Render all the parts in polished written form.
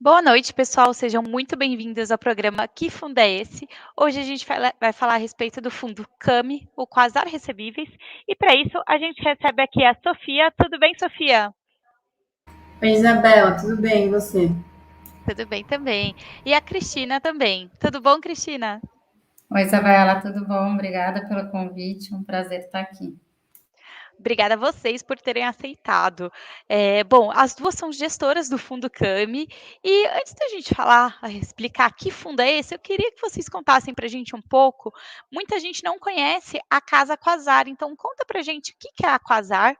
Boa noite, pessoal. Sejam muito bem-vindos ao programa Que Fundo é Esse? Hoje a gente vai falar a respeito do fundo CAMI, o Quasar Recebíveis, e para isso a gente recebe aqui a Sofia. Tudo bem, Sofia? Oi, Isabela, tudo bem? E você? Tudo bem também. E a Cristina também. Tudo bom, Cristina? Oi, Isabela, tudo bom? Obrigada pelo convite, um prazer estar aqui. Obrigada a vocês por terem aceitado. Bom, as duas são gestoras do Fundo CAMI, e antes da gente falar, explicar que fundo é esse, eu queria que vocês contassem para a gente um pouco. Muita gente não conhece a Casa Quasar, então conta para a gente o que é a Quasar.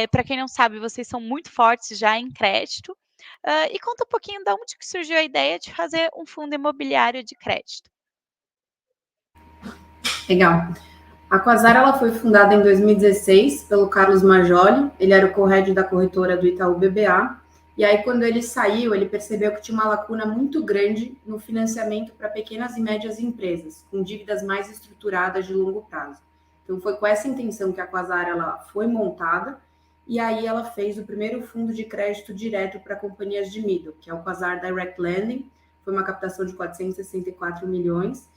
Para quem não sabe, vocês são muito fortes já em crédito. E conta um pouquinho de onde que surgiu a ideia de fazer um fundo imobiliário de crédito. Legal. A Quasar ela foi fundada em 2016 pelo Carlos Majoli. Ele era o co-head da corretora do Itaú BBA. E aí, quando ele saiu, ele percebeu que tinha uma lacuna muito grande no financiamento para pequenas e médias empresas, com dívidas mais estruturadas de longo prazo. Então, foi com essa intenção que a Quasar ela foi montada. E aí, ela fez o primeiro fundo de crédito direto para companhias de middle, que é o Quasar Direct Lending. Foi uma captação de 464 milhões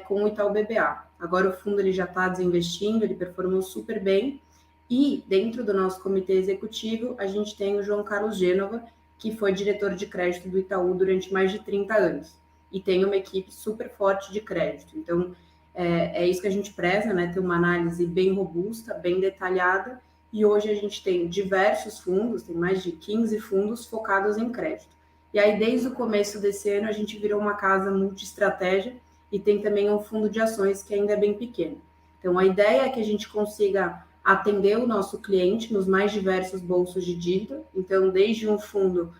com o Itaú BBA. Agora o fundo ele já está desinvestindo, ele performou super bem. E dentro do nosso comitê executivo, a gente tem o João Carlos Gênova, que foi diretor de crédito do Itaú durante mais de 30 anos. E tem uma equipe super forte de crédito. Então, é isso que a gente preza, né? Ter uma análise bem robusta, bem detalhada. E hoje a gente tem diversos fundos, tem mais de 15 fundos focados em crédito. E aí, desde o começo desse ano, a gente virou uma casa multi-estratégia e tem também um fundo de ações que ainda é bem pequeno. Então, a ideia é que a gente consiga atender o nosso cliente nos mais diversos bolsos de dívida. Então, desde um fundo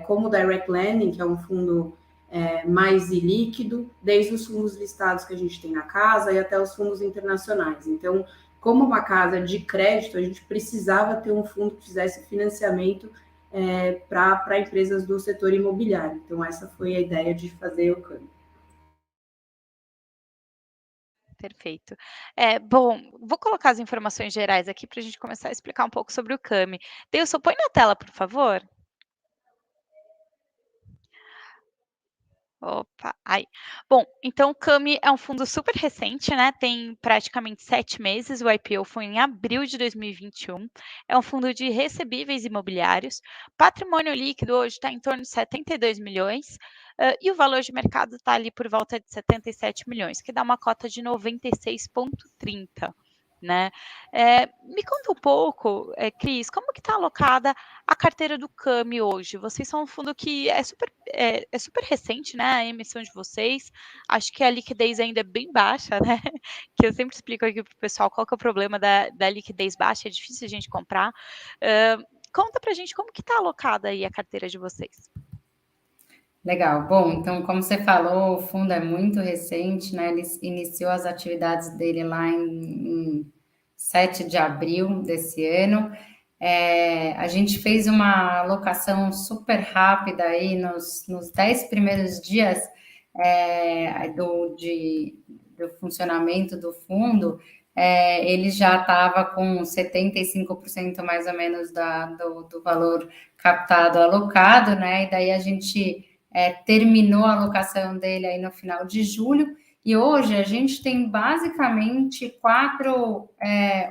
como o Direct Lending, que é um fundo mais ilíquido, desde os fundos listados que a gente tem na casa e até os fundos internacionais. Então, como uma casa de crédito, a gente precisava ter um fundo que fizesse financiamento para empresas do setor imobiliário. Então, essa foi a ideia de fazer o câmbio. Perfeito. Bom, vou colocar as informações gerais aqui para a gente começar a explicar um pouco sobre o CAMI. Deilson, põe na tela, por favor. Opa, aí. Bom, então o CAMI é um fundo super recente, né? Tem praticamente 7 meses. O IPO foi em abril de 2021. É um fundo de recebíveis imobiliários. Patrimônio líquido hoje está em torno de 72 milhões. E o valor de mercado está ali por volta de 77 milhões, que dá uma cota de 96,30. Né? Me conta um pouco, Cris, como que está alocada a carteira do CAMI hoje? Vocês são um fundo que é super recente, né? A emissão de vocês. Acho que a liquidez ainda é bem baixa, né? Que eu sempre explico aqui para o pessoal qual que é o problema da liquidez baixa, é difícil a gente comprar. Conta para a gente como que está alocada aí a carteira de vocês. Legal. Bom, então, como você falou, o fundo é muito recente, né? Ele iniciou as atividades dele lá em 7 de abril desse ano. A gente fez uma alocação super rápida aí nos 10 primeiros dias do funcionamento do fundo. Ele já estava com 75% mais ou menos do valor captado alocado, né? E daí a gente terminou a alocação dele aí no final de julho, e hoje a gente tem basicamente 4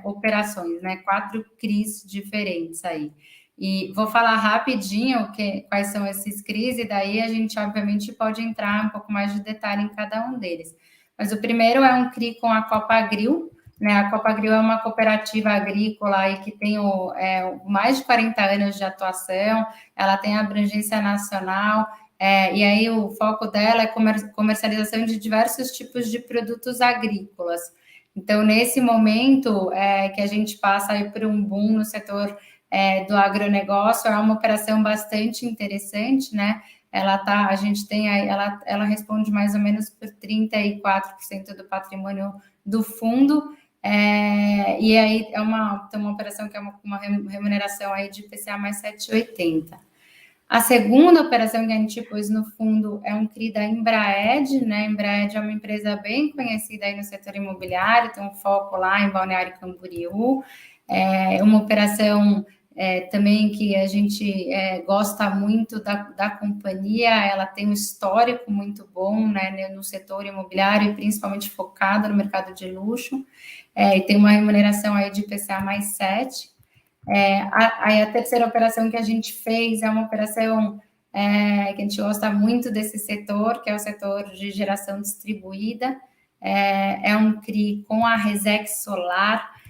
operações, né? 4 CRIs diferentes aí. E vou falar rapidinho quais são esses CRIs, e daí a gente, obviamente, pode entrar um pouco mais de detalhe em cada um deles. Mas o primeiro é um CRI com a Copagril, né? A Copagril é uma cooperativa agrícola aí que tem mais de 40 anos de atuação, ela tem abrangência nacional, e aí o foco dela é comercialização de diversos tipos de produtos agrícolas. Então, nesse momento que a gente passa aí por um boom no setor do agronegócio, é uma operação bastante interessante, né? A gente tem aí, ela responde mais ou menos por 34% do patrimônio do fundo, e aí tem uma operação que é uma remuneração aí de IPCA mais 7,80. A segunda operação que a gente pôs no fundo é um CRI da Embraed, né? A Embraed é uma empresa bem conhecida aí no setor imobiliário, tem um foco lá em Balneário Camboriú, uma operação também que a gente gosta muito da companhia, ela tem um histórico muito bom, né, no setor imobiliário, e principalmente focada no mercado de luxo, e tem uma remuneração aí de IPCA mais 7. Aí a terceira operação que a gente fez é uma operação que a gente gosta muito desse setor, que é o setor de geração distribuída, é um CRI com a Resec Solar.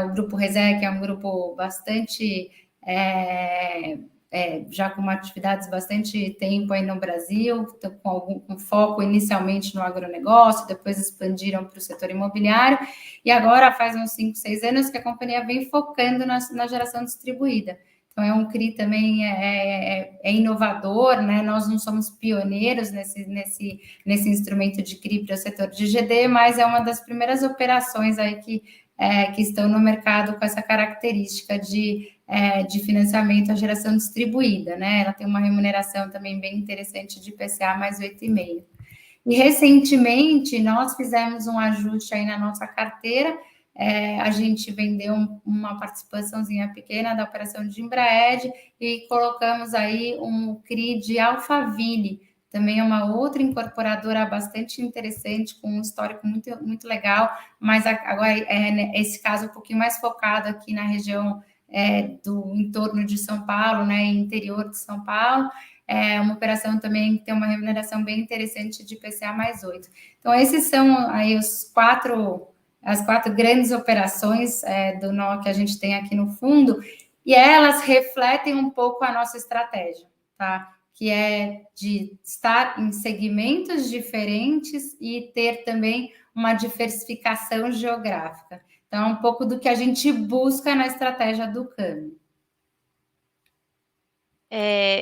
O grupo Resec é um grupo bastante, já com atividades bastante tempo aí no Brasil, com foco inicialmente no agronegócio, depois expandiram para o setor imobiliário, e agora faz uns 5, 6 anos que a companhia vem focando na geração distribuída. Então, é um CRI também inovador, né? Nós não somos pioneiros nesse instrumento de CRI para o setor de GD, mas é uma das primeiras operações aí que estão no mercado com essa característica de financiamento à geração distribuída, né? Ela tem uma remuneração também bem interessante de IPCA mais 8,5. E, recentemente, nós fizemos um ajuste aí na nossa carteira, a gente vendeu uma participaçãozinha pequena da operação de Embraed e colocamos aí um CRI de Alphaville, também é uma outra incorporadora bastante interessante, com um histórico muito, muito legal, mas agora esse caso um pouquinho mais focado aqui na região do entorno de São Paulo, né, interior de São Paulo. É uma operação também que tem uma remuneração bem interessante de IPCA mais 8. Então, esses são aí as quatro grandes operações do nó que a gente tem aqui no fundo, e elas refletem um pouco a nossa estratégia, tá? Que é de estar em segmentos diferentes e ter também uma diversificação geográfica. Então, é um pouco do que a gente busca na estratégia do CAMI.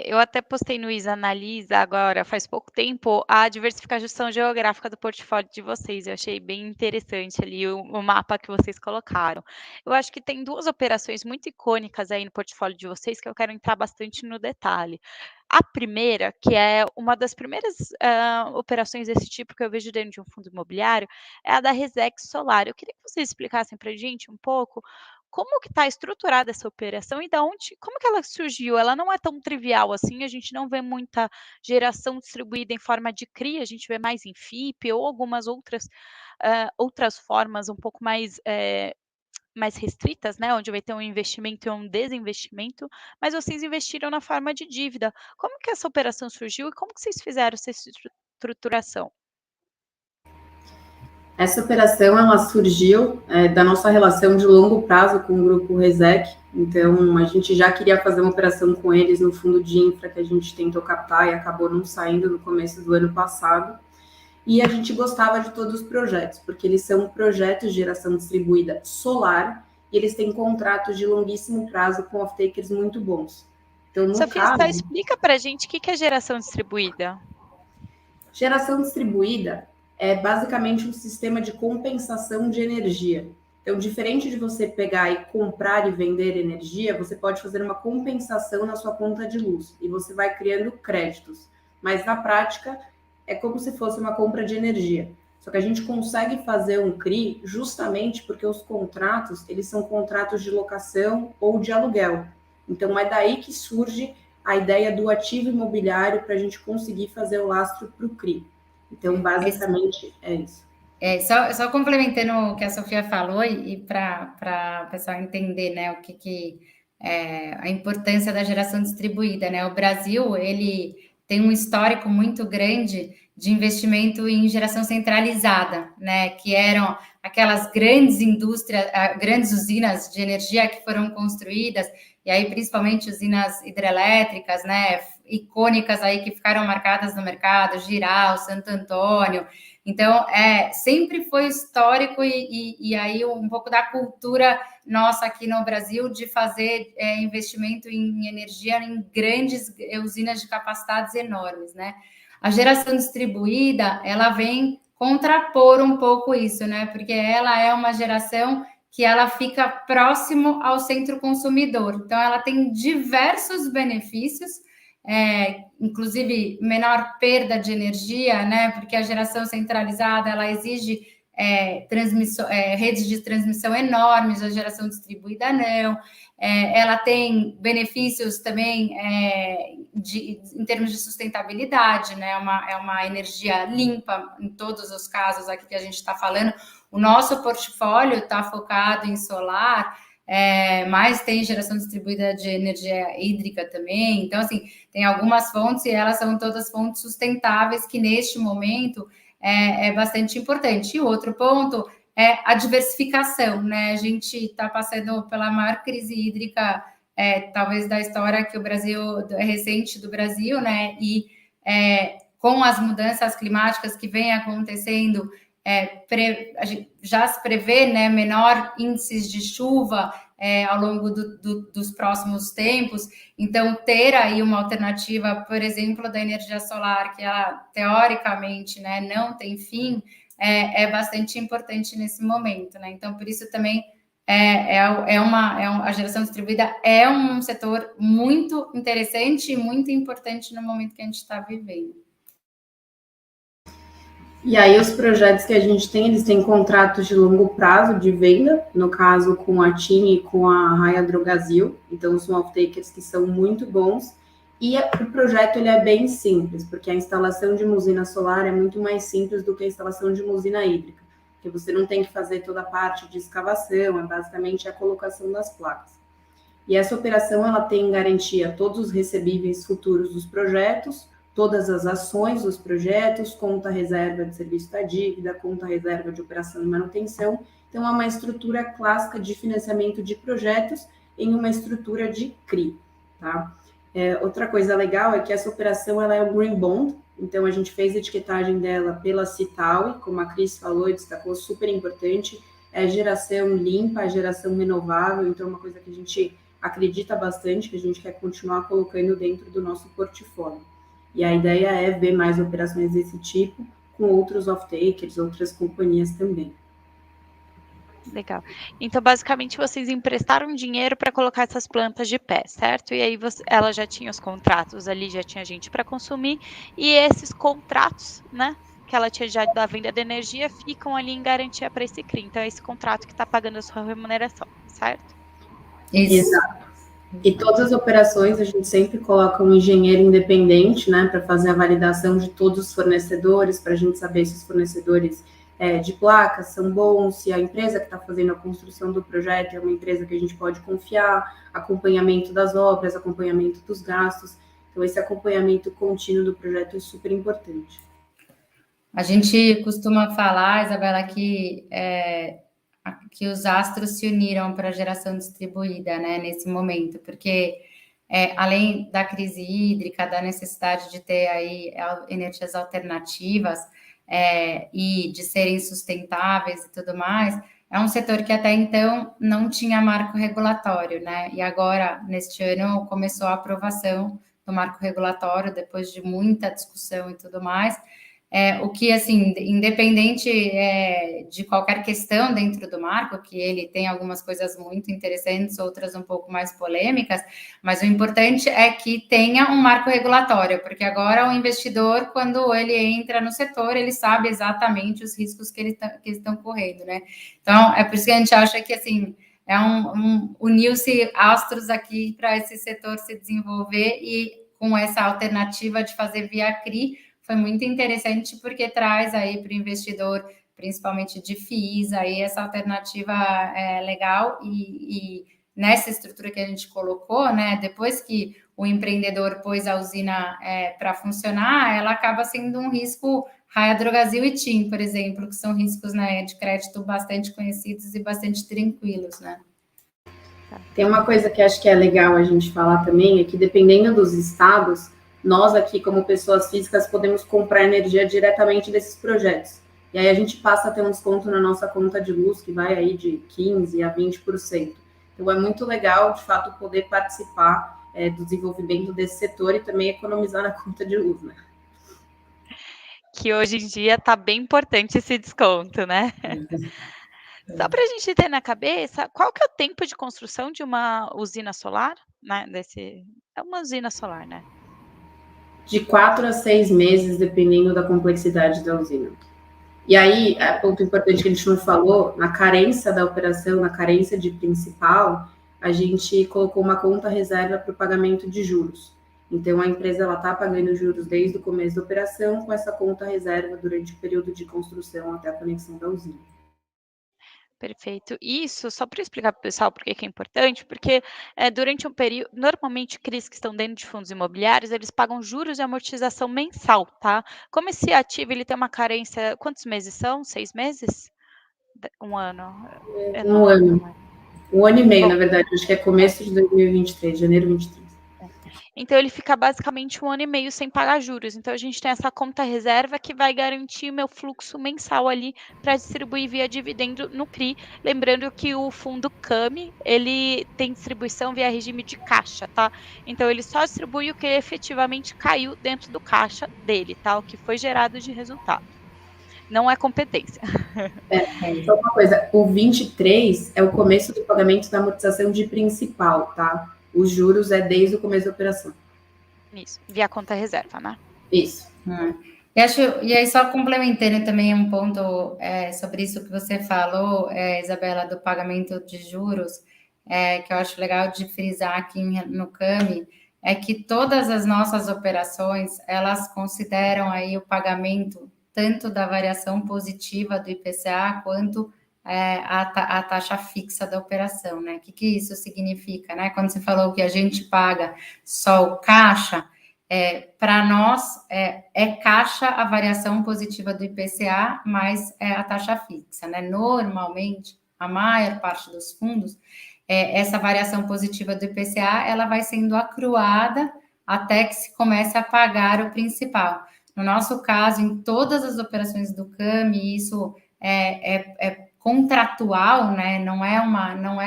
Eu até postei no Isa Analisa agora, faz pouco tempo, a diversificação geográfica do portfólio de vocês. Eu achei bem interessante ali o mapa que vocês colocaram. Eu acho que tem 2 operações muito icônicas aí no portfólio de vocês que eu quero entrar bastante no detalhe. A primeira, que é uma das primeiras operações desse tipo que eu vejo dentro de um fundo imobiliário, é a da Resec Solar. Eu queria que vocês explicassem para a gente um pouco como que está estruturada essa operação e como que ela surgiu? Ela não é tão trivial assim, a gente não vê muita geração distribuída em forma de CRI, a gente vê mais em FIP ou algumas outras formas um pouco mais restritas, né, onde vai ter um investimento e um desinvestimento, mas vocês investiram na forma de dívida. Como que essa operação surgiu e como que vocês fizeram essa estruturação? Essa operação ela surgiu da nossa relação de longo prazo com o grupo Resec. Então, a gente já queria fazer uma operação com eles no fundo de infra que a gente tentou captar e acabou não saindo no começo do ano passado. E a gente gostava de todos os projetos, porque eles são projetos de geração distribuída solar e eles têm contratos de longuíssimo prazo com off-takers muito bons. Então, no Sofia, caso, só explica para a gente o que é geração distribuída. Geração distribuída é basicamente um sistema de compensação de energia. Então, diferente de você pegar e comprar e vender energia, você pode fazer uma compensação na sua conta de luz e você vai criando créditos. Mas na prática, é como se fosse uma compra de energia. Só que a gente consegue fazer um CRI justamente porque os contratos, eles são contratos de locação ou de aluguel. Então, é daí que surge a ideia do ativo imobiliário para a gente conseguir fazer o lastro para o CRI. Então, basicamente, é isso. Só complementando o que a Sofia falou e para o pessoal entender, né, o que a importância da geração distribuída, né? O Brasil, ele tem um histórico muito grande de investimento em geração centralizada, né? Que eram aquelas grandes indústrias, grandes usinas de energia que foram construídas, e aí principalmente usinas hidrelétricas, né? Icônicas aí que ficaram marcadas no mercado, Jirau, Santo Antônio. Então, sempre foi histórico e aí um pouco da cultura nossa aqui no Brasil de fazer investimento em energia em grandes usinas de capacidades enormes, né? A geração distribuída, ela vem contrapor um pouco isso, né? Porque ela é uma geração que ela fica próximo ao centro consumidor. Então, ela tem diversos benefícios, inclusive menor perda de energia, né? Porque a geração centralizada ela exige redes de transmissão enormes, a geração distribuída não. ela tem benefícios também em termos de sustentabilidade, né? É uma energia limpa em todos os casos aqui que a gente está falando. O nosso portfólio está focado em solar, mas tem geração distribuída de energia hídrica também. Então, assim, tem algumas fontes e elas são todas fontes sustentáveis que neste momento é bastante importante. E o outro ponto é a diversificação, né? A gente está passando pela maior crise hídrica, talvez da história que o Brasil, recente do Brasil, né? E com as mudanças climáticas que vêm acontecendo, a gente já se prevê, né, menor índices de chuva ao longo dos próximos tempos. Então, ter aí uma alternativa, por exemplo, da energia solar, que ela, teoricamente, né, não tem fim, é bastante importante nesse momento, né? Então, por isso também a geração distribuída é um setor muito interessante e muito importante no momento que a gente está vivendo. E aí os projetos que a gente tem, eles têm contratos de longo prazo de venda, no caso com a TIM e com a Raia Drogasil, então são off-takers que são muito bons. E o projeto ele é bem simples, porque a instalação de uma usina solar é muito mais simples do que a instalação de uma usina hídrica, porque você não tem que fazer toda a parte de escavação, é basicamente a colocação das placas. E essa operação ela tem em garantia todos os recebíveis futuros dos projetos, todas as ações dos projetos, conta reserva de serviço da dívida, conta reserva de operação e manutenção. Então, é uma estrutura clássica de financiamento de projetos em uma estrutura de CRI, tá? Outra coisa legal é que essa operação ela é um Green Bond, então a gente fez a etiquetagem dela pela Citaui, como a Cris falou e destacou, super importante, é geração limpa, geração renovável, então é uma coisa que a gente acredita bastante, que a gente quer continuar colocando dentro do nosso portfólio. E a ideia é ver mais operações desse tipo com outros off-takers, outras companhias também. Legal. Então, basicamente, vocês emprestaram dinheiro para colocar essas plantas de pé, certo? E aí ela já tinha os contratos ali, já tinha gente para consumir, e esses contratos, né, que ela tinha já da venda de energia, ficam ali em garantia para esse CRI. Então, é esse contrato que está pagando a sua remuneração, certo? Exato. E todas as operações a gente sempre coloca um engenheiro independente, né, para fazer a validação de todos os fornecedores, para a gente saber se os fornecedores de placas são bons, se a empresa que está fazendo a construção do projeto é uma empresa que a gente pode confiar, acompanhamento das obras, acompanhamento dos gastos. Então, esse acompanhamento contínuo do projeto é super importante. A gente costuma falar, Isabela, que os astros se uniram para a geração distribuída, né, nesse momento, porque além da crise hídrica, da necessidade de ter aí energias alternativas e de serem sustentáveis e tudo mais, é um setor que até então não tinha marco regulatório, né, e agora, neste ano, começou a aprovação do marco regulatório, depois de muita discussão e tudo mais, o que, assim, independente de qualquer questão dentro do marco, que ele tem algumas coisas muito interessantes, outras um pouco mais polêmicas, mas o importante é que tenha um marco regulatório, porque agora o investidor, quando ele entra no setor, ele sabe exatamente os riscos que eles estão correndo, né? Então, é por isso que a gente acha que, assim, uniu-se astros aqui para esse setor se desenvolver e com essa alternativa de fazer via CRI, foi muito interessante porque traz aí para o investidor, principalmente de FIIs, aí essa alternativa legal e nessa estrutura que a gente colocou, né, depois que o empreendedor pôs a usina para funcionar, ela acaba sendo um risco Raia Drogasil e TIM, por exemplo, que são riscos, né, de crédito bastante conhecidos e bastante tranquilos, né. Tem uma coisa que acho que é legal a gente falar também, é que dependendo dos estados, nós aqui, como pessoas físicas, podemos comprar energia diretamente desses projetos. E aí a gente passa a ter um desconto na nossa conta de luz, que vai aí de 15% a 20%. Então é muito legal, de fato, poder participar do desenvolvimento desse setor e também economizar na conta de luz, né? Que hoje em dia está bem importante esse desconto, né? Só para a gente ter na cabeça, qual que é o tempo de construção de uma usina solar? Né? É uma usina solar, né? De 4 a 6 meses, dependendo da complexidade da usina. E aí, ponto importante que a gente não falou, na carência da operação, na carência de principal, a gente colocou uma conta reserva para o pagamento de juros. Então, a empresa está pagando juros desde o começo da operação com essa conta reserva durante o período de construção até a conexão da usina. Perfeito. Isso, só para explicar para o pessoal por que é importante, porque durante um período, normalmente CRIs que estão dentro de fundos imobiliários, eles pagam juros e amortização mensal, tá? Como esse ativo ele tem uma carência, quantos meses são? 6 meses? Um ano? Eu não lembro mais. Um ano e meio, Bom, na verdade, acho que é começo de 2023, janeiro 23. Então, ele fica basicamente 1 ano e meio sem pagar juros. Então, a gente tem essa conta reserva que vai garantir meu fluxo mensal ali para distribuir via dividendo no CRI. Lembrando que o fundo CAMI, ele tem distribuição via regime de caixa, tá? Então, ele só distribui o que efetivamente caiu dentro do caixa dele, tá? O que foi gerado de resultado. Não é competência. Só uma coisa, o 23 é o começo do pagamento da amortização de principal, tá? Os juros é desde o começo da operação. Isso, via conta reserva, né? Isso. E aí, só complementando também um ponto sobre isso que você falou, Isabela, do pagamento de juros, que eu acho legal de frisar aqui no CAMI, é que todas as nossas operações, elas consideram aí o pagamento tanto da variação positiva do IPCA, quanto a taxa fixa da operação, né? O que isso significa, né? Quando você falou que a gente paga só o caixa, para nós, caixa a variação positiva do IPCA, mais a taxa fixa, né? Normalmente, a maior parte dos fundos, essa variação positiva do IPCA, ela vai sendo acruada até que se comece a pagar o principal. No nosso caso, em todas as operações do CAMI, isso é contratual, né? Não é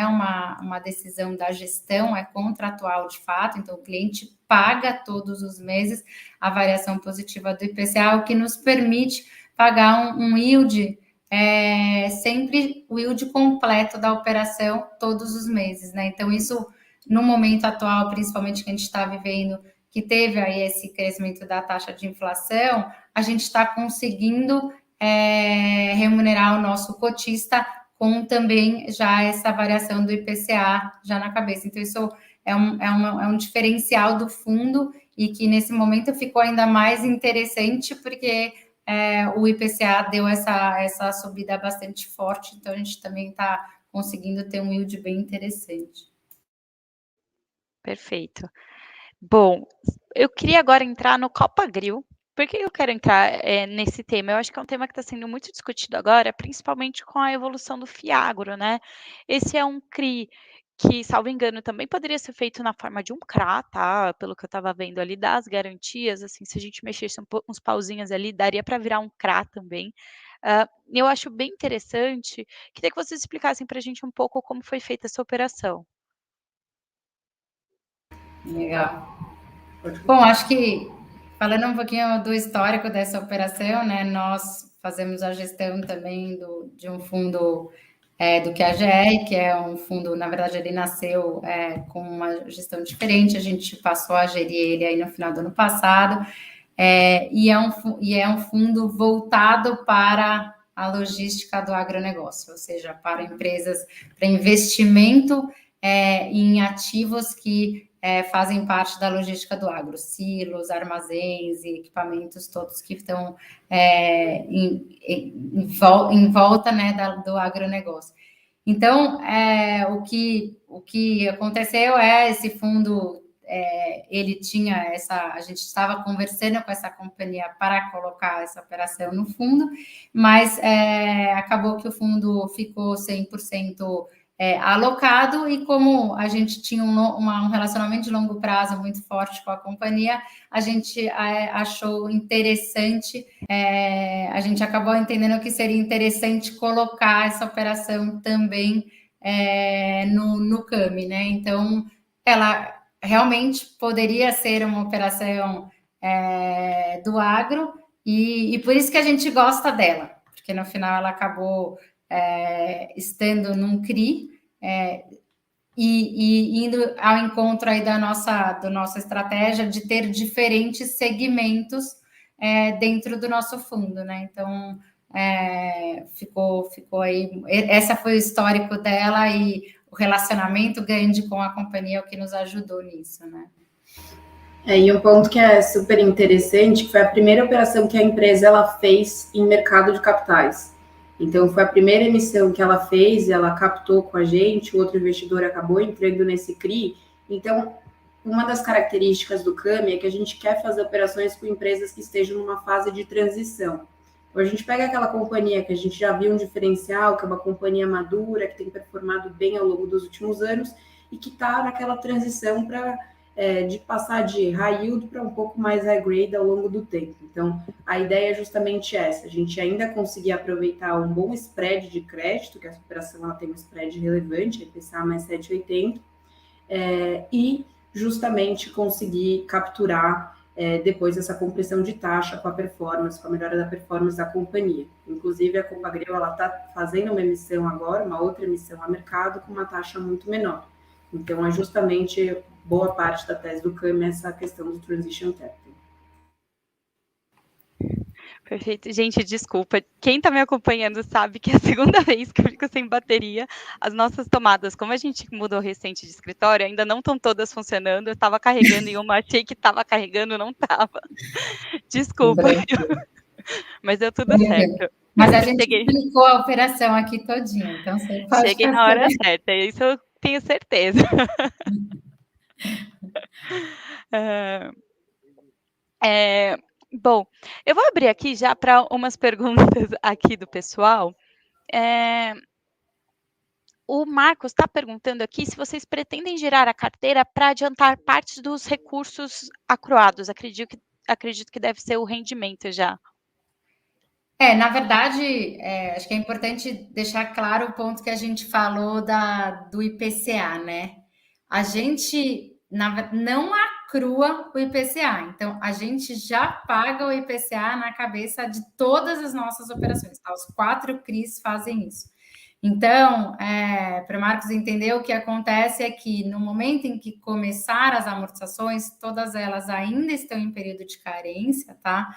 uma decisão da gestão, é contratual de fato. Então, o cliente paga todos os meses a variação positiva do IPCA, o que nos permite pagar um yield, sempre o yield completo da operação todos os meses, né? Então, isso, no momento atual, principalmente que a gente está vivendo, que teve aí esse crescimento da taxa de inflação, a gente está conseguindo remunerar o nosso cotista com também já essa variação do IPCA já na cabeça. Então, isso é um diferencial do fundo e que nesse momento ficou ainda mais interessante porque o IPCA deu essa subida bastante forte, então a gente também está conseguindo ter um yield bem interessante. Perfeito. Bom, eu queria agora entrar no Copagril. Por que eu quero entrar nesse tema? Eu acho que é um tema que está sendo muito discutido agora, principalmente com a evolução do FIAGRO, né? Esse é um CRI que, salvo engano, também poderia ser feito na forma de um CRA, tá? Pelo que eu estava vendo ali, das garantias, assim, se a gente mexesse uns pauzinhos ali, daria para virar um CRA também. Eu acho bem interessante. Queria que vocês explicassem para a gente um pouco como foi feita essa operação. Legal. Bom, acho que falando um pouquinho do histórico dessa operação, né? Nós fazemos a gestão também de um fundo do QAGR, que é um fundo, na verdade, ele nasceu com uma gestão diferente, a gente passou a gerir ele aí no final do ano passado, e é um fundo voltado para a logística do agronegócio, ou seja, para empresas, para investimento em ativos que fazem parte da logística do agro, silos, armazéns e equipamentos todos que estão em volta, né, do agronegócio. Então, o que aconteceu esse fundo, ele tinha a gente estava conversando com essa companhia para colocar essa operação no fundo, mas acabou que o fundo ficou 100% alocado, e como a gente tinha um relacionamento de longo prazo muito forte com a companhia, a gente achou interessante, a gente acabou entendendo que seria interessante colocar essa operação também no CAMI, né? Então, ela realmente poderia ser uma operação do agro, e por isso que a gente gosta dela, porque no final ela acabou estando num CRI, e indo ao encontro aí da nossa estratégia de ter diferentes segmentos dentro do nosso fundo, né? Então, ficou aí, essa foi o histórico dela, e relacionamento grande com a companhia é o que nos ajudou nisso, né? E um ponto que é super interessante, que foi a primeira operação que a empresa ela fez em mercado de capitais. Então, foi a primeira emissão que ela fez, ela captou com a gente, o outro investidor acabou entrando nesse CRI. Então, uma das características do CAMI é que a gente quer fazer operações com empresas que estejam numa fase de transição. Então, a gente pega aquela companhia que a gente já viu um diferencial, que é uma companhia madura, que tem performado bem ao longo dos últimos anos e que está naquela transição de passar de high yield para um pouco mais high grade ao longo do tempo. Então, a ideia é justamente essa, a gente ainda conseguir aproveitar um bom spread de crédito, que essa operação ela tem um spread relevante, IPCA mais 7,80, e justamente conseguir capturar depois essa compressão de taxa com a performance, com a melhora da performance da companhia. Inclusive, a Compagrel está fazendo uma emissão agora, uma outra emissão a mercado, com uma taxa muito menor. Então, é justamente boa parte da tese do CAMI essa questão do Transition Capital. Perfeito. Gente, desculpa. Quem está me acompanhando sabe que é a segunda vez que eu fico sem bateria. As nossas tomadas, como a gente mudou recente de escritório, ainda não estão todas funcionando. Eu estava carregando em uma, achei que estava carregando, não estava. Desculpa. Mas deu tudo certo. Mas a gente explicou a operação aqui todinha, então você pode cheguei na hora certa, isso eu tenho certeza. Bom, eu vou abrir aqui já para umas perguntas aqui do pessoal. O Marcos está perguntando aqui se vocês pretendem girar a carteira para adiantar parte dos recursos acruados. Acredito que deve ser o rendimento já. Na verdade, acho que é importante deixar claro o ponto que a gente falou do IPCA, né? A gente não acrua o IPCA, então a gente já paga o IPCA na cabeça de todas as nossas operações, tá? Os 4 CRIs fazem isso. Então, para o Marcos entender, o que acontece é que no momento em que começar as amortizações, todas elas ainda estão em período de carência, tá?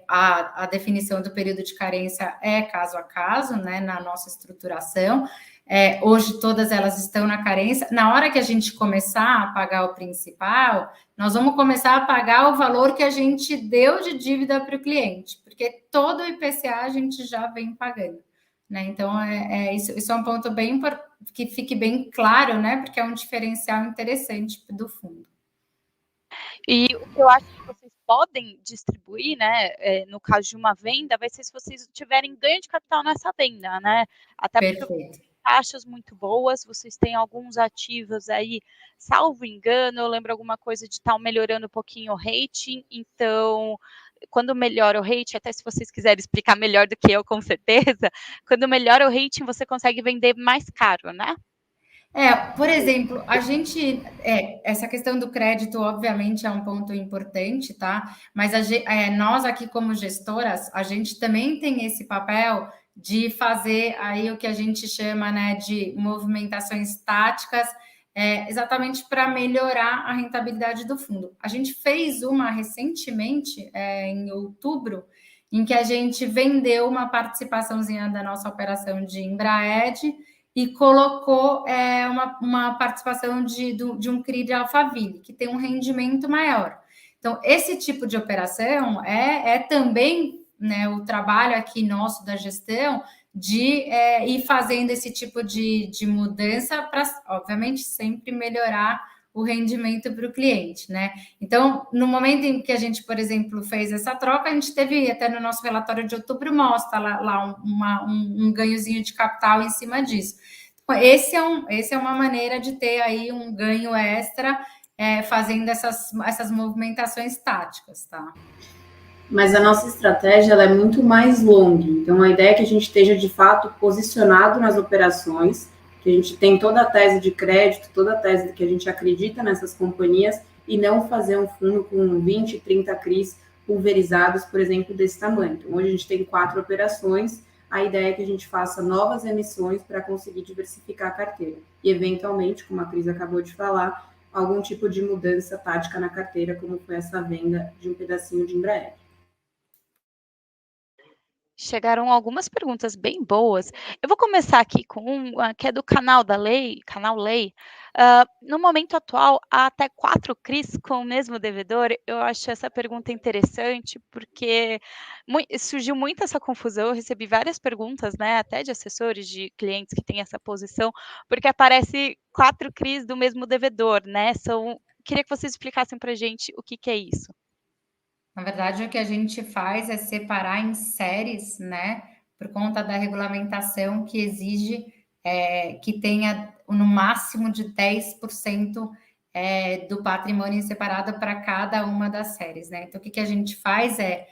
A definição do período de carência é caso a caso, né, na nossa estruturação. Hoje todas elas estão na carência. Na hora que a gente começar a pagar o principal, nós vamos começar a pagar o valor que a gente deu de dívida para o cliente, porque todo o IPCA a gente já vem pagando. Né? Então, isso é um ponto bem que fique bem claro, né? Porque é um diferencial interessante do fundo. E o que eu acho que vocês podem distribuir, né, no caso de uma venda, vai ser se vocês tiverem ganho de capital nessa venda, né? Até porque taxas muito boas, vocês têm alguns ativos aí, salvo engano, eu lembro alguma coisa de estar melhorando um pouquinho o rating, então quando melhora o rating, até se vocês quiserem explicar melhor do que eu, com certeza, quando melhora o rating, você consegue vender mais caro, né? Por exemplo, a gente, essa questão do crédito, obviamente, é um ponto importante, tá? Mas nós aqui, como gestoras, a gente também tem esse papel de fazer aí o que a gente chama, né, de movimentações táticas, exatamente para melhorar a rentabilidade do fundo. A gente fez uma recentemente, em outubro, em que a gente vendeu uma participaçãozinha da nossa operação de Embraed e colocou uma participação de um CRI de Alphaville, que tem um rendimento maior. Então, esse tipo de operação é também, né, o trabalho aqui nosso da gestão de ir fazendo esse tipo de mudança para, obviamente, sempre melhorar o rendimento para o cliente, né? Então, no momento em que a gente, por exemplo, fez essa troca, a gente teve, até no nosso relatório de outubro, mostra lá um ganhozinho de capital em cima disso. Esse é uma maneira de ter aí um ganho extra, fazendo essas movimentações táticas, tá? Mas a nossa estratégia ela é muito mais longa. Então, a ideia é que a gente esteja, de fato, posicionado nas operações, que a gente tem toda a tese de crédito, toda a tese de que a gente acredita nessas companhias e não fazer um fundo com 20, 30 CRIs pulverizados, por exemplo, desse tamanho. Então, hoje a gente tem 4 operações, a ideia é que a gente faça novas emissões para conseguir diversificar a carteira. E, eventualmente, como a Cris acabou de falar, algum tipo de mudança tática na carteira, como foi essa venda de um pedacinho de Embraer. Chegaram algumas perguntas bem boas. Eu vou começar aqui com uma que é do canal Lei. No momento atual, há até 4 CRIs com o mesmo devedor? Eu acho essa pergunta interessante, porque surgiu muito essa confusão. Eu recebi várias perguntas, né, até de assessores de clientes que têm essa posição, porque aparece 4 CRIs do mesmo devedor, né? Queria que vocês explicassem para a gente o que é isso. Na verdade, o que a gente faz é separar em séries, né? Por conta da regulamentação que exige que tenha no máximo de 10% do patrimônio separado para cada uma das séries, né? Então, o que a gente faz é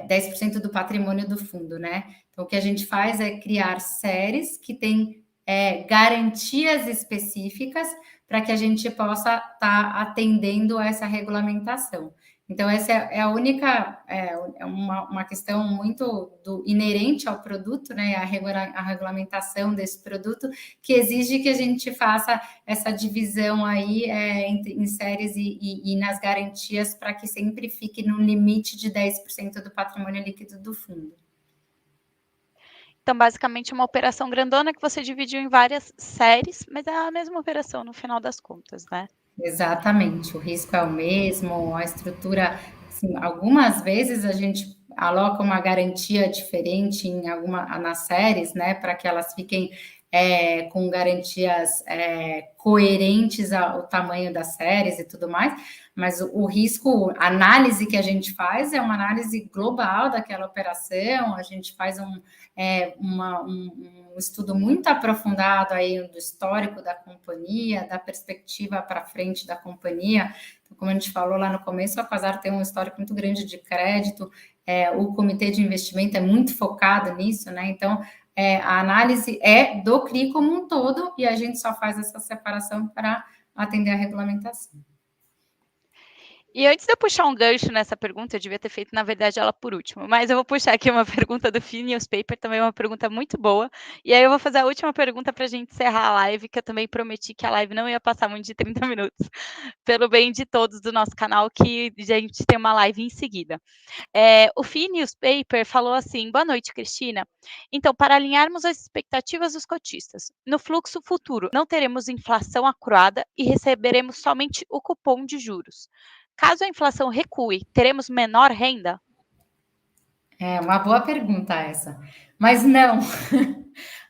10% do patrimônio do fundo, né? Então, o que a gente faz é criar séries que têm garantias específicas para que a gente possa estar atendendo a essa regulamentação. Então, essa é a única, uma questão muito inerente ao produto, né? A regulamentação desse produto, que exige que a gente faça essa divisão aí em séries e nas garantias, para que sempre fique no limite de 10% do patrimônio líquido do fundo. Então, basicamente, é uma operação grandona que você dividiu em várias séries, mas é a mesma operação no final das contas, né? Exatamente, o risco é o mesmo, a estrutura, assim, algumas vezes a gente aloca uma garantia diferente nas séries, né, para que elas fiquem com garantias coerentes ao tamanho das séries e tudo mais, mas o risco, a análise que a gente faz é uma análise global daquela operação, a gente faz um estudo muito aprofundado aí do histórico da companhia, da perspectiva para frente da companhia. Então, como a gente falou lá no começo, a Quasar tem um histórico muito grande de crédito, o comitê de investimento é muito focado nisso, né? Então, a análise é do CRI como um todo e a gente só faz essa separação para atender a regulamentação. E antes de eu puxar um gancho nessa pergunta, eu devia ter feito, na verdade, ela por último, mas eu vou puxar aqui uma pergunta do FI Newspaper, também uma pergunta muito boa, e aí eu vou fazer a última pergunta para a gente encerrar a live, que eu também prometi que a live não ia passar muito de 30 minutos, pelo bem de todos do nosso canal, que a gente tem uma live em seguida. O FI Newspaper falou assim: boa noite, Cristina. Então, para alinharmos as expectativas dos cotistas, no fluxo futuro não teremos inflação acruada e receberemos somente o cupom de juros. Caso a inflação recue, teremos menor renda? É uma boa pergunta essa, mas não.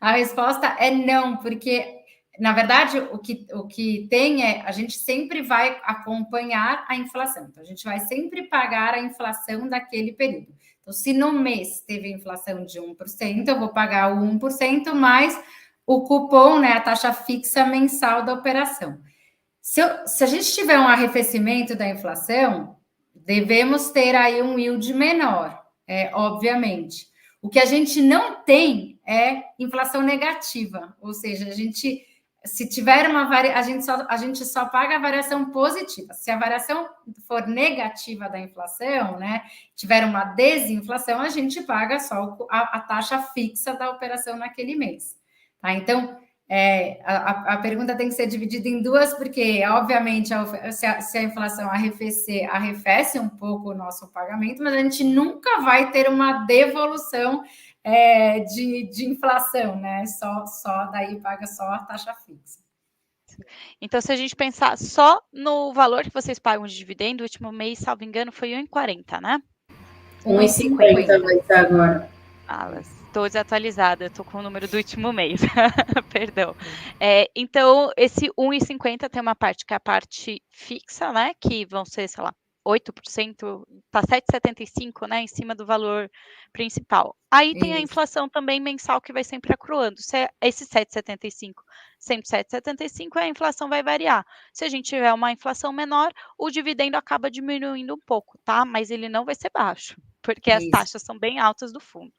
A resposta é não, porque, na verdade, o que tem a gente sempre vai acompanhar a inflação. Então, a gente vai sempre pagar a inflação daquele período. Então, se no mês teve inflação de 1%, eu vou pagar o 1% mais o cupom, né, a taxa fixa mensal da operação. Se a gente tiver um arrefecimento da inflação, devemos ter aí um yield menor, obviamente. O que a gente não tem é inflação negativa, ou seja, se tiver a gente só paga a variação positiva. Se a variação for negativa da inflação, né, tiver uma desinflação, a gente paga só a taxa fixa da operação naquele mês. Tá? Então, a pergunta tem que ser dividida em duas, porque, obviamente, se a inflação arrefece um pouco o nosso pagamento, mas a gente nunca vai ter uma devolução de inflação, né? Só daí paga só a taxa fixa. Então, se a gente pensar só no valor que vocês pagam de dividendo, o último mês, salvo engano, foi 1,40, né? 1,50 vai ser agora. Estou desatualizada, estou com o número do último mês, perdão. Então, esse 1,50 tem uma parte que é a parte fixa, né, que vão ser, sei lá, 8%, tá 7,75, né, em cima do valor principal. Aí tem a inflação também mensal que vai sempre acruando. Se esse 7,75 sempre 7,75, a inflação vai variar. Se a gente tiver uma inflação menor, o dividendo acaba diminuindo um pouco, tá? Mas ele não vai ser baixo, porque as taxas são bem altas do fundo.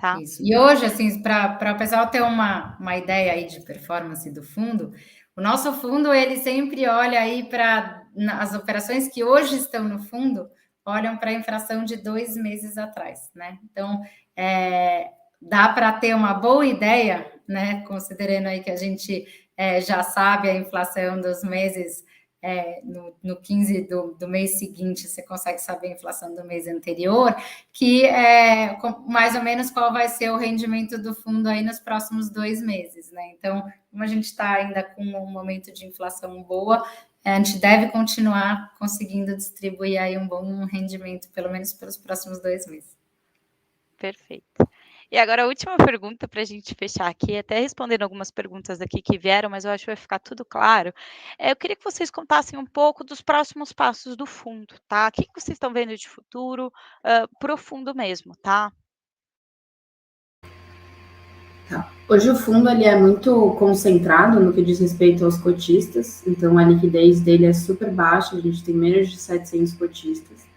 Tá. Isso. E hoje, assim, para o pessoal ter uma ideia aí de performance do fundo, o nosso fundo, ele sempre olha aí para as operações que hoje estão no fundo, olham para a inflação de 2 meses atrás, né? Então, dá para ter uma boa ideia, né? Considerando aí que a gente já sabe a inflação dos meses no 15 do mês seguinte, você consegue saber a inflação do mês anterior, que é mais ou menos qual vai ser o rendimento do fundo aí nos próximos 2 meses, né? Então, como a gente está ainda com um momento de inflação boa, a gente deve continuar conseguindo distribuir aí um bom rendimento, pelo menos pelos próximos 2 meses. Perfeito. E agora a última pergunta para a gente fechar aqui, até respondendo algumas perguntas aqui que vieram, mas eu acho que vai ficar tudo claro. Eu queria que vocês contassem um pouco dos próximos passos do fundo, tá? O que vocês estão vendo de futuro para o fundo mesmo, tá? Hoje o fundo ele é muito concentrado no que diz respeito aos cotistas, então a liquidez dele é super baixa, a gente tem menos de 700 cotistas.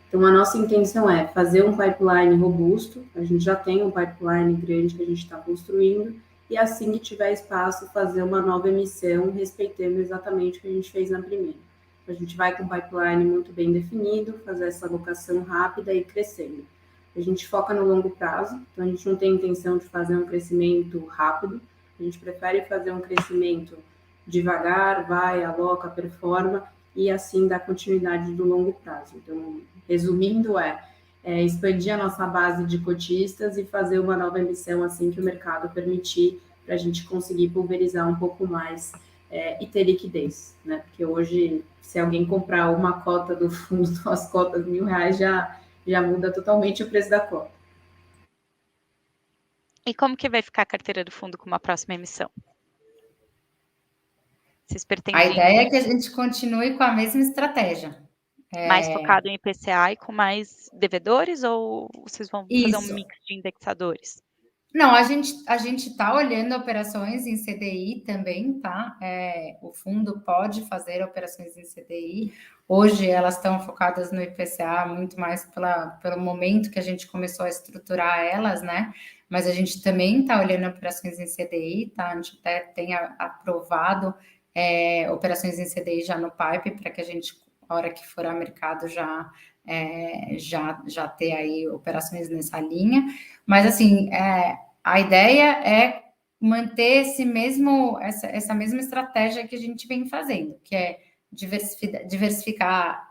Então a nossa intenção é fazer um pipeline robusto, a gente já tem um pipeline grande que a gente está construindo, e assim que tiver espaço, fazer uma nova emissão, respeitando exatamente o que a gente fez na primeira. A gente vai com um pipeline muito bem definido, fazer essa alocação rápida e crescendo. A gente foca no longo prazo, então a gente não tem intenção de fazer um crescimento rápido, a gente prefere fazer um crescimento devagar, vai, aloca, performa, e assim dar continuidade do longo prazo. Então, resumindo, expandir a nossa base de cotistas e fazer uma nova emissão assim que o mercado permitir, para a gente conseguir pulverizar um pouco mais e ter liquidez, né? Porque hoje, se alguém comprar uma cota do fundo, as cotas R$1.000 já muda totalmente o preço da cota. E como que vai ficar a carteira do fundo com uma próxima emissão? Vocês pretendem... A ideia é que a gente continue com a mesma estratégia. Mais focado em IPCA e com mais devedores, ou vocês vão fazer um mix de indexadores? Não, a gente está olhando operações em CDI também, tá? O fundo pode fazer operações em CDI. Hoje elas estão focadas no IPCA muito mais pelo momento que a gente começou a estruturar elas, né? Mas a gente também está olhando operações em CDI, tá? A gente até tem aprovado operações em CDI já no pipe, para que a gente, na hora que for a mercado, já ter aí operações nessa linha. Mas, assim, a ideia é manter essa mesma estratégia que a gente vem fazendo, que é diversificar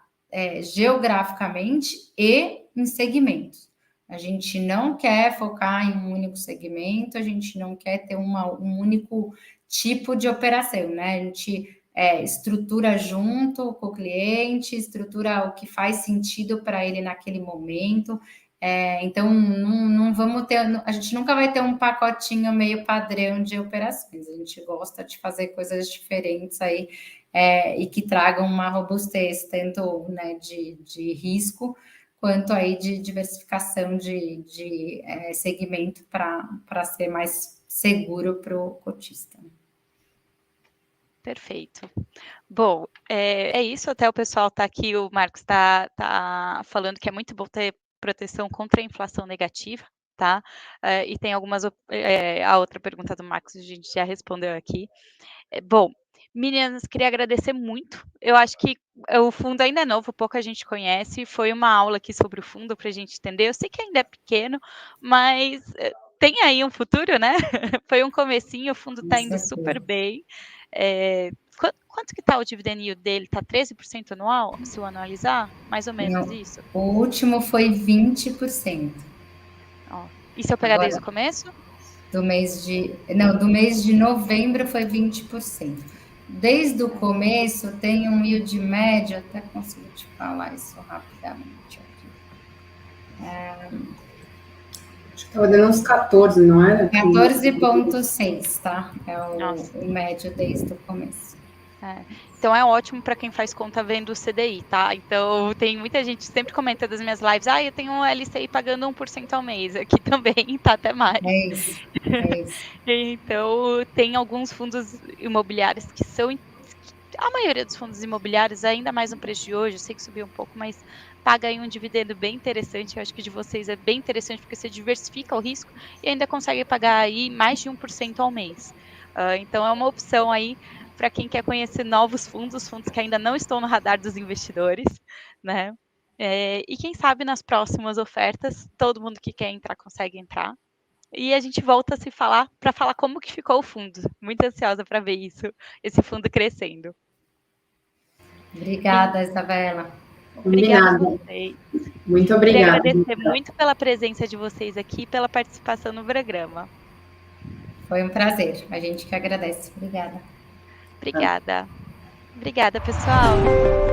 geograficamente e em segmentos. A gente não quer focar em um único segmento, a gente não quer ter um único tipo de operação, né? A gente estrutura junto com o cliente, estrutura o que faz sentido para ele naquele momento. Então, não vamos ter, a gente nunca vai ter um pacotinho meio padrão de operações. A gente gosta de fazer coisas diferentes aí e que tragam uma robustez, tanto, né, de risco, quanto aí de diversificação de segmento para ser mais seguro para o cotista. Perfeito. Bom, é isso, até o pessoal está aqui, o Marcos está falando que é muito bom ter proteção contra a inflação negativa, tá? E tem algumas, a outra pergunta do Marcos a gente já respondeu aqui. Bom, meninas, queria agradecer muito. Eu acho que o fundo ainda é novo, pouca gente conhece, foi uma aula aqui sobre o fundo para a gente entender. Eu sei que ainda é pequeno, mas tem aí um futuro, né? Foi um comecinho, o fundo está indo super bem. Quanto que está o dividend yield dele? Está 13% anual, se eu analisar? Mais ou menos. Não, isso? O último foi 20%. E se eu pegar desde o começo? Do mês de novembro foi 20%. Desde o começo tem um yield médio, até consigo te falar isso rapidamente aqui. Acho que estava dando uns 14, não era? 14,6, tá? É o médio desde o começo. Então é ótimo para quem faz conta vendo o CDI, tá? Então tem muita gente que sempre comenta das minhas lives, eu tenho um LCI pagando 1% ao mês, aqui também tá até mais. É isso. Então tem alguns fundos imobiliários que são, a maioria dos fundos imobiliários, ainda mais no preço de hoje, eu sei que subiu um pouco, mas paga aí um dividendo bem interessante, eu acho que de vocês é bem interessante, porque você diversifica o risco e ainda consegue pagar aí mais de 1% ao mês. Então é uma opção aí para quem quer conhecer novos fundos que ainda não estão no radar dos investidores, né? E quem sabe nas próximas ofertas, todo mundo que quer entrar consegue entrar. E a gente volta a se falar para falar como que ficou o fundo. Muito ansiosa para ver isso, esse fundo crescendo. Obrigada, Isabela. Obrigada a Combinado. vocês. Muito Queria obrigada. agradecer muito pela presença de vocês aqui e pela participação no programa. Foi um prazer. A gente que agradece. Obrigada. Obrigada. Obrigada, pessoal.